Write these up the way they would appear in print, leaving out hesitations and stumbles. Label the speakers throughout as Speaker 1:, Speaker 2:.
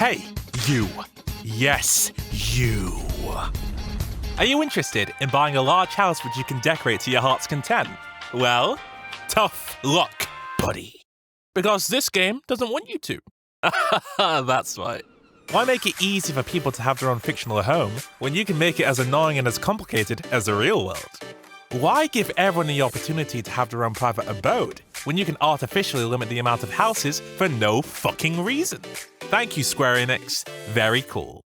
Speaker 1: Hey, you. Yes, you. Are you interested in buying a large house which you can decorate to your heart's content? Well, tough luck, buddy. Because this game doesn't want you to. That's right. Why make it easy for people to have their own fictional home when you can make it as annoying and as complicated as the real world? Why give everyone the opportunity to have their own private abode when you can artificially limit the amount of houses for no fucking reason? Thank you, Square Enix. Very cool.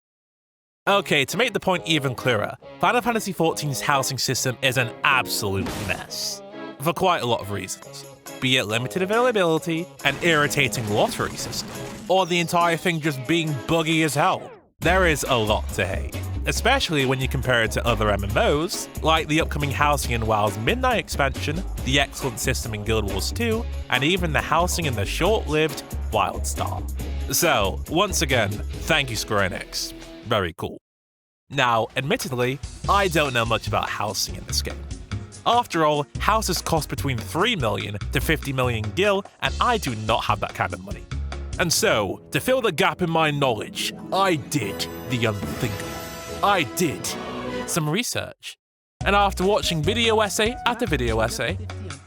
Speaker 1: Okay, to make the point even clearer, Final Fantasy XIV's housing system is an absolute mess. For quite a lot of reasons. Be it limited availability, an irritating lottery system, or the entire thing just being buggy as hell. There is a lot to hate, especially when you compare it to other MMOs, like the upcoming housing in WoW's Midnight expansion, the excellent system in Guild Wars 2, and even the housing in the short-lived Wildstar. So, once again, thank you Square Enix. Very cool. Now, admittedly, I don't know much about housing in this game. After all, houses cost between 3 million to 50 million gil, and I do not have that kind of money. And so, to fill the gap in my knowledge, I did the unthinkable. I did some research. And after watching video essay after video essay,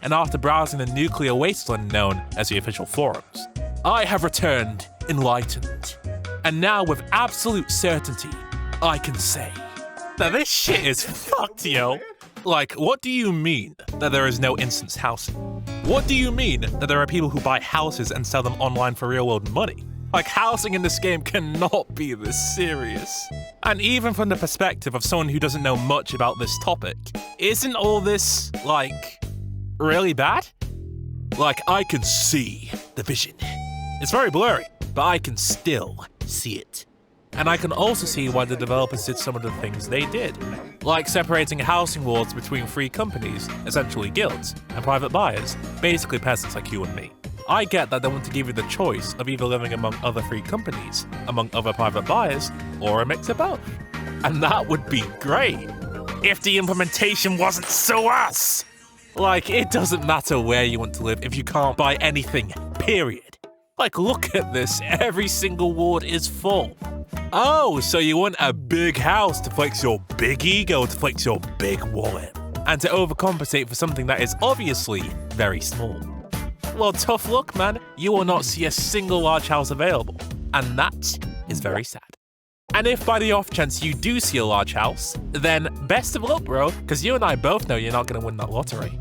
Speaker 1: and after browsing the nuclear wasteland known as the official forums, I have returned enlightened. And now with absolute certainty, I can say that this shit is fucked, yo. Like, what do you mean that there is no instance housing? What do you mean that there are people who buy houses and sell them online for real-world money? Like, housing in this game cannot be this serious. And even from the perspective of someone who doesn't know much about this topic, isn't all this, like, really bad? Like, I can see the vision. It's very blurry, but I can still see it. And I can also see why the developers did some of the things they did, like separating housing wards between free companies, essentially guilds, and private buyers, basically peasants like you and me. I get that they want to give you the choice of either living among other free companies, among other private buyers, or a mix of both. And that would be great, if the implementation wasn't so ass! Like, it doesn't matter where you want to live if you can't buy anything, period. Like, look at this, every single ward is full. Oh, so you want a big house to flex your big ego, to flex your big wallet, and to overcompensate for something that is obviously very small. Well, tough luck, man. You will not see a single large house available, and that is very sad. And if by the off chance you do see a large house, then best of luck, bro, because you and I both know you're not going to win that lottery.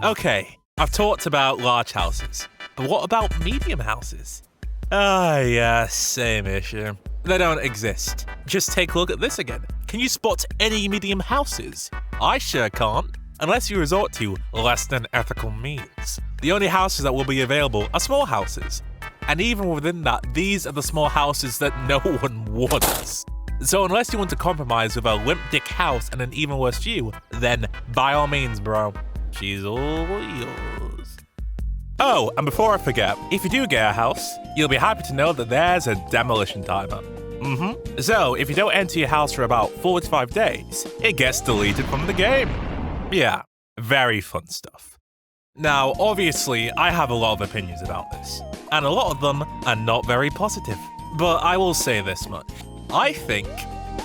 Speaker 1: Okay, I've talked about large houses, but what about medium houses? Yeah, same issue. They don't exist. Just take a look at this again. Can you spot any medium houses? I sure can't, unless you resort to less than ethical means. The only houses that will be available are small houses. And even within that, these are the small houses that no one wants. So unless you want to compromise with a limp dick house and an even worse view, then by all means, bro, she's all yours. Oh, and before I forget, if you do get a house, you'll be happy to know that there's a demolition timer. So, if you don't enter your house for about 45 days, it gets deleted from the game. Yeah, very fun stuff. Now, obviously, I have a lot of opinions about this, and a lot of them are not very positive. But I will say this much. I think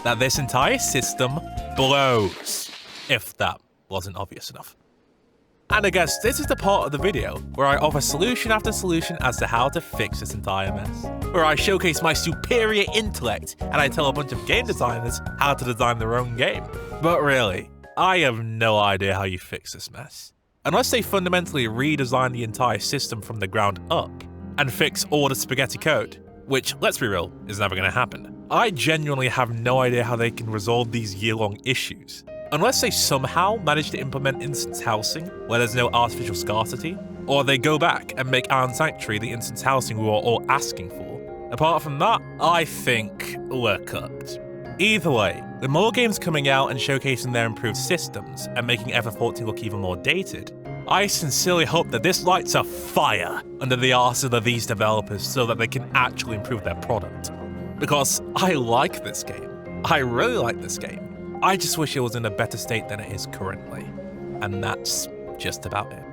Speaker 1: that this entire system blows, if that wasn't obvious enough. And I guess this is the part of the video where I offer solution after solution as to how to fix this entire mess. Where I showcase my superior intellect and I tell a bunch of game designers how to design their own game. But really, I have no idea how you fix this mess. Unless they fundamentally redesign the entire system from the ground up and fix all the spaghetti code, which, let's be real, is never going to happen. I genuinely have no idea how they can resolve these year-long issues. Unless they somehow manage to implement instance housing where there's no artificial scarcity, or they go back and make Iron Sanctuary the instance housing we were all asking for. Apart from that, I think we're cooked. Either way, with more games coming out and showcasing their improved systems and making FF14 look even more dated, I sincerely hope that this lights a fire under the arse of these developers so that they can actually improve their product. Because I like this game. I really like this game. I just wish it was in a better state than it is currently. And that's just about it.